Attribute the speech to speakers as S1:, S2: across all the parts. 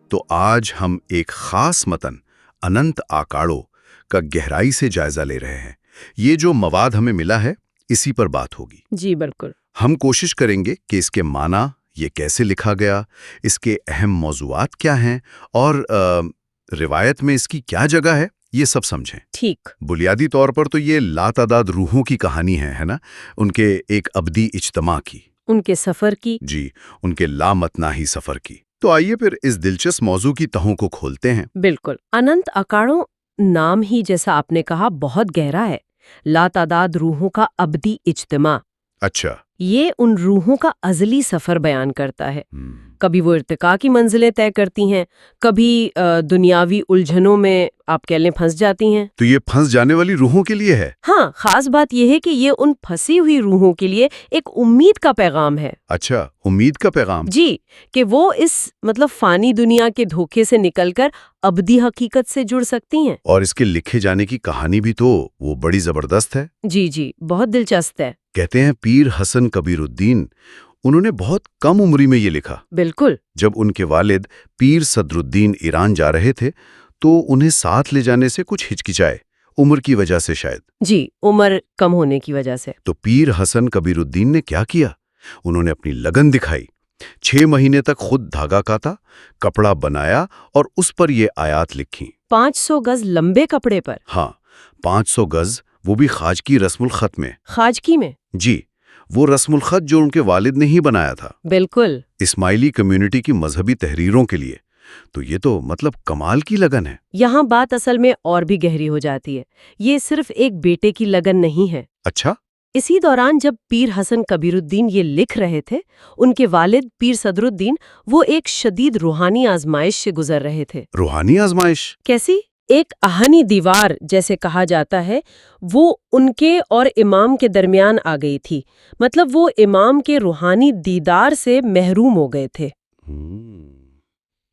S1: تو آج ہم ایک خاص متن اننت آکاڑو کا گہرائی سے جائزہ لے رہے ہیں۔ یہ جو مواد ہمیں ملا ہے اسی پر بات ہوگی۔
S2: جی بالکل۔
S1: ہم کوشش کریں گے کہ اس کے معنی، یہ کیسے لکھا گیا، اس کے اہم موضوعات کیا ہیں اور روایت میں اس کی کیا جگہ ہے، یہ سب سمجھیں۔
S2: ٹھیک۔
S1: بنیادی طور پر تو یہ لاتعداد روحوں کی کہانی ہے نا، ان کے ایک ابدی اجتماع کی،
S2: ان کے سفر کی۔
S1: جی، ان کے لامتناہی سفر کی۔ تو آئیے پھر اس دلچسپ موضوع کی تہوں کو کھولتے ہیں۔
S2: بالکل۔ اننت آکاڑو نام ہی جیسا آپ نے کہا بہت گہرا ہے۔ لاتعداد روحوں کا ابدی اجتماع۔
S1: اچھا۔
S2: یہ ان روحوں کا ازلی سفر بیان کرتا ہے۔ کبھی وہ ارتقاء کی منزلیں طے کرتی ہیں، کبھی دنیاوی الجھنوں میں آپ کہہ لیں پھنس جاتی ہیں۔
S1: تو یہ پھنس جانے والی روحوں کے لیے ہے؟
S2: ہاں، خاص بات یہ ہے کہ یہ ان پھنسی ہوئی روحوں کے لیے ایک امید کا پیغام ہے۔
S1: اچھا، امید کا پیغام؟
S2: جی، کہ وہ اس فانی دنیا کے دھوکے سے نکل کر ابدی حقیقت سے جڑ سکتی ہیں۔
S1: اور اس کے لکھے جانے کی کہانی بھی تو وہ بڑی زبردست ہے۔
S2: جی، بہت دلچسپ ہے۔
S1: کہتے ہیں پیر حسن کبیر الدین، انہوں نے بہت کم عمری میں یہ لکھا۔
S2: بالکل۔
S1: جب ان کے والد پیر صدر الدین ایران جا رہے تھے تو انہیں ساتھ لے جانے سے کچھ ہچکچائے، عمر کی وجہ سے شاید۔
S2: جی، عمر کم ہونے کی وجہ سے۔
S1: تو پیر حسن کبیر الدین نے کیا کیا؟ انہوں نے اپنی لگن دکھائی، 6 مہینے تک خود دھاگا کاتا، کپڑا بنایا اور اس پر یہ آیات لکھیں۔
S2: 500 گز لمبے کپڑے پر؟
S1: ہاں، 500 گز، وہ بھی خواجگی رسم الخط میں۔
S2: خواجگی میں؟
S1: جی، وہ رسم الخط جو ان کے والد نے ہی بنایا تھا۔
S2: بالکل۔
S1: اسماعیلی کمیونٹی کی مذہبی تحریروں کے لیے۔ تو یہ تو کمال کی لگن ہے۔
S2: یہاں بات اصل میں اور بھی گہری ہو جاتی ہے۔ یہ صرف ایک بیٹے کی لگن نہیں ہے۔
S1: اچھا؟
S2: اسی دوران جب پیر حسن کبیر الدین یہ لکھ رہے تھے، ان کے والد پیر صدر الدین وہ ایک شدید روحانی آزمائش سے گزر رہے تھے۔
S1: روحانی آزمائش؟
S2: کیسی؟ ایک آہنی دیوار جیسے کہا جاتا ہے، وہ ان کے اور امام کے درمیان آ گئی تھی۔ وہ امام کے روحانی دیدار سے محروم ہو گئے تھے۔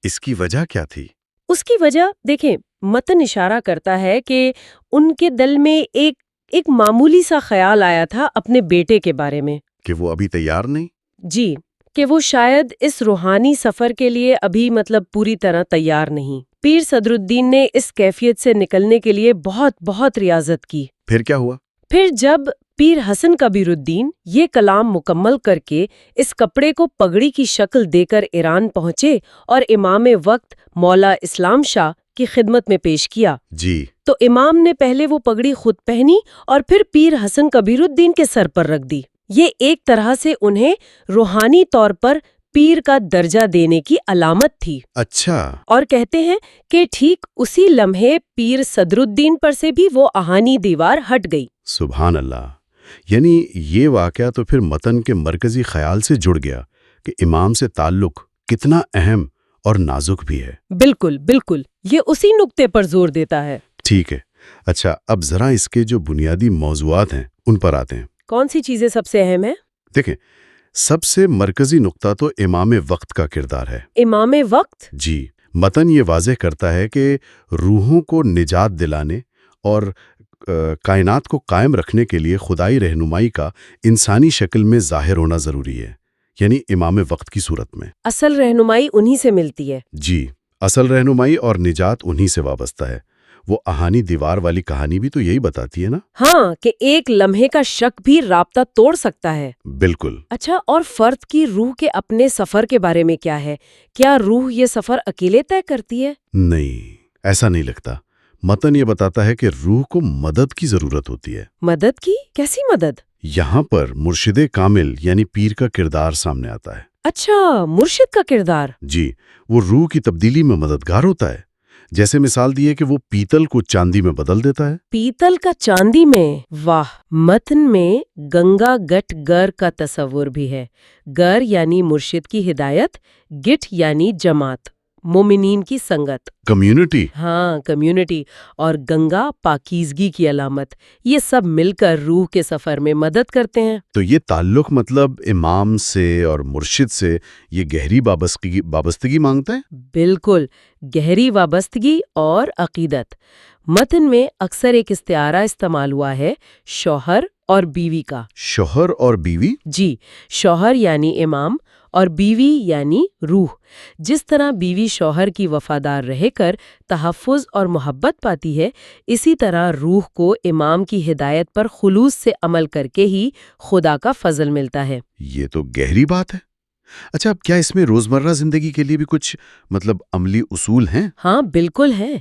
S1: اس کی وجہ کیا تھی؟
S2: اس کی وجہ دیکھیں، متن اشارہ کرتا ہے کہ ان کے دل میں ایک معمولی سا خیال آیا تھا اپنے بیٹے کے بارے میں،
S1: کہ وہ ابھی تیار نہیں؟
S2: جی، کہ وہ شاید اس روحانی سفر کے لیے ابھی پوری طرح تیار نہیں۔ پیر صدر الدین نے اس کیفیت سے نکلنے کے لیے بہت ریاضت کی۔
S1: پھر کیا ہوا؟
S2: پھر جب پیر حسن کبیر الدین یہ کلام مکمل کر کے اس کپڑے کو پگڑی کی شکل دے کر ایران پہنچے اور امام وقت مولا اسلام شاہ کی خدمت میں پیش کیا،
S1: جی،
S2: تو امام نے پہلے وہ پگڑی خود پہنی اور پھر پیر حسن کبیر الدین کے سر پر رکھ دی۔ یہ ایک طرح سے انہیں روحانی طور پر پیر کا درجہ دینے کی علامت تھی۔
S1: اچھا۔
S2: اور کہتے ہیں کہ ٹھیک اسی لمحے پیر صدر الدین پر سے بھی وہ آہنی دیوار ہٹ گئی۔
S1: سبحان اللہ! یعنی یہ واقعہ تو پھر متن کے مرکزی خیال سے جڑ گیا کہ امام سے تعلق کتنا اہم اور نازک بھی ہے۔
S2: بالکل، یہ اسی نقطے پر زور دیتا ہے۔
S1: ٹھیک ہے۔ اچھا، اب ذرا اس کے جو بنیادی موضوعات ہیں ان پر آتے ہیں۔
S2: کون سی چیزیں سب سے اہم ہیں؟
S1: دیکھیں، سب سے مرکزی نقطہ تو امام وقت کا کردار ہے۔
S2: امام وقت؟
S1: جی، متن یہ واضح کرتا ہے کہ روحوں کو نجات دلانے اور کائنات کو قائم رکھنے کے لیے خدائی رہنمائی کا انسانی شکل میں ظاہر ہونا ضروری ہے، یعنی امام وقت کی صورت میں۔
S2: اصل رہنمائی انہی سے ملتی ہے۔
S1: جی، اصل رہنمائی اور نجات انہی سے وابستہ ہے۔ وہ آہنی دیوار والی کہانی بھی تو یہی بتاتی ہے نا؟
S2: ہاں، کہ ایک لمحے کا شک بھی رابطہ توڑ سکتا ہے۔
S1: بالکل۔
S2: اچھا، اور فرد کی روح کے اپنے سفر کے بارے میں کیا ہے؟ کیا روح یہ سفر اکیلے طے کرتی ہے؟
S1: نہیں، ایسا نہیں لگتا۔ متن یہ بتاتا ہے کہ روح کو مدد کی ضرورت ہوتی ہے۔
S2: مدد کی؟ کیسی مدد؟
S1: یہاں پر مرشد کامل یعنی پیر کا کردار سامنے آتا ہے۔
S2: اچھا، مرشد کا کردار؟
S1: جی، وہ روح کی تبدیلی میں مددگار ہوتا ہے۔ جیسے مثال دی ہے کہ وہ پیتل کو چاندی میں بدل دیتا ہے۔ پیتل
S2: کا چاندی میں؟ واہ! متن میں گنگا گٹ گر کا تصور بھی ہے۔ گر یعنی مرشد کی ہدایت، گٹ یعنی جماعت، مومنین کی سنگت،
S1: کمیونٹی۔
S2: ہاں، کمیونٹی، اور گنگا پاکیزگی کی علامت۔ یہ سب مل کر روح کے سفر میں مدد کرتے ہیں۔
S1: تو یہ تعلق امام سے اور مرشد سے یہ گہری وابستگی مانگتا ہے؟
S2: بالکل، گہری وابستگی اور عقیدت۔ متن میں اکثر ایک استعارہ استعمال ہوا ہے، شوہر اور بیوی کا۔
S1: شوہر اور بیوی؟
S2: جی، شوہر یعنی امام اور بیوی یعنی روح جس طرح بیوی شوہر کی وفادار رہ کر تحفظ اور محبت پاتی ہے، اسی طرح روح کو امام کی ہدایت پر خلوص سے عمل کر کے ہی خدا کا فضل ملتا ہے۔
S1: یہ تو گہری بات ہے۔ اچھا، اب کیا اس میں روزمرہ زندگی کے لیے بھی کچھ عملی اصول ہیں؟
S2: ہاں بالکل ہے۔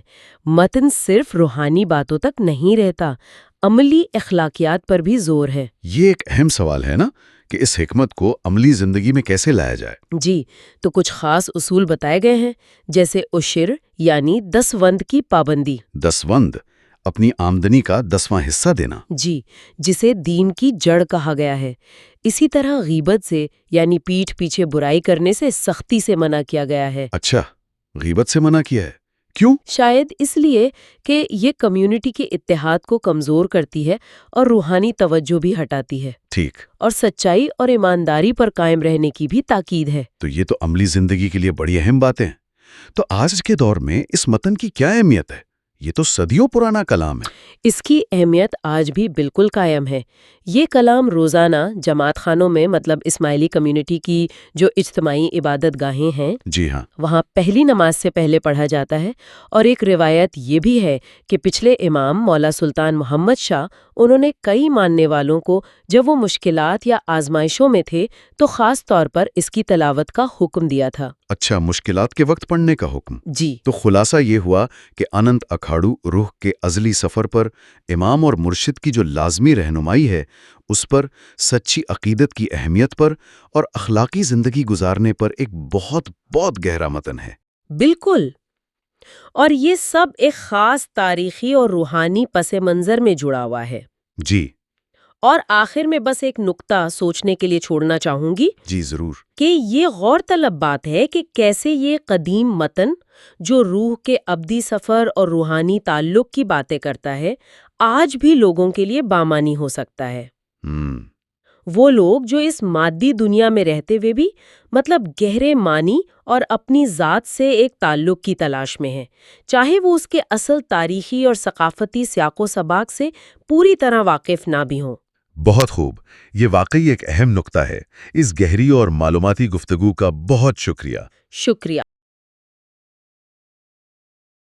S2: متن صرف روحانی باتوں تک نہیں رہتا، عملی اخلاقیات پر بھی زور ہے۔
S1: یہ ایک اہم سوال ہے نا کہ اس حکمت کو عملی زندگی میں کیسے لایا جائے؟
S2: جی، تو کچھ خاص اصول بتائے گئے ہیں، جیسے عشر یعنی 10 وند کی پابندی۔
S1: 10 وند، اپنی آمدنی کا 10واں حصہ دینا۔
S2: جی، جسے دین کی جڑ کہا گیا ہے۔ اسی طرح غیبت سے یعنی پیٹھ پیچھے برائی کرنے سے سختی سے منع کیا گیا ہے۔
S1: اچھا، غیبت سے منع کیا ہے، کیوں؟
S2: شاید اس لیے کہ یہ کمیونٹی کے اتحاد کو کمزور کرتی ہے اور روحانی توجہ بھی ہٹاتی ہے،
S1: ٹھیک،
S2: اور سچائی اور ایمانداری پر قائم رہنے کی بھی تاکید ہے۔
S1: تو یہ تو عملی زندگی کے لیے بڑی اہم باتیں ہیں۔ تو آج کے دور میں اس متن کی کیا اہمیت ہے؟ یہ تو صدیوں پرانا کلام ہے۔
S2: اس کی اہمیت آج بھی بالکل قائم ہے۔ یہ کلام روزانہ جماعت خانوں میں اسماعیلی کمیونٹی کی جو اجتماعی عبادت گاہیں ہیں،
S1: جی ہاں،
S2: وہاں پہلی نماز سے پہلے پڑھا جاتا ہے، اور ایک روایت یہ بھی ہے کہ پچھلے امام مولا سلطان محمد شاہ انہوں نے کئی ماننے والوں کو جب وہ مشکلات یا آزمائشوں میں تھے تو خاص طور پر اس کی تلاوت کا حکم دیا تھا۔
S1: اچھا، مشکلات کے وقت پڑھنے کا حکم۔
S2: جی،
S1: تو خلاصہ یہ ہوا کہ اننت اکھاڑو روح کے ازلی سفر پر امام اور مرشد کی جو لازمی رہنمائی ہے، اس پر، سچی عقیدت کی اہمیت پر اور اخلاقی زندگی گزارنے پر ایک بہت بہت گہرا متن ہے۔
S2: بالکل، اور یہ سب ایک خاص تاریخی اور روحانی پس منظر میں جڑا ہوا ہے۔
S1: جی
S2: اور آخر میں بس ایک نقطہ سوچنے کے لیے چھوڑنا چاہوں گی
S1: جی ضرور۔
S2: کہ یہ غور طلب بات ہے کہ کیسے یہ قدیم متن جو روح کے ابدی سفر اور روحانی تعلق کی باتیں کرتا ہے، آج بھی لوگوں کے لیے بامانی ہو سکتا ہے۔ وہ لوگ جو اس مادی دنیا میں رہتے ہوئے بھی گہرے معنی اور اپنی ذات سے ایک تعلق کی تلاش میں ہیں، چاہے وہ اس کے اصل تاریخی اور ثقافتی سیاق و سباق سے پوری طرح واقف نہ بھی ہوں۔
S1: بہت خوب، یہ واقعی ایک اہم نقطہ ہے۔ اس گہری اور معلوماتی گفتگو کا بہت شکریہ۔
S2: شکریہ۔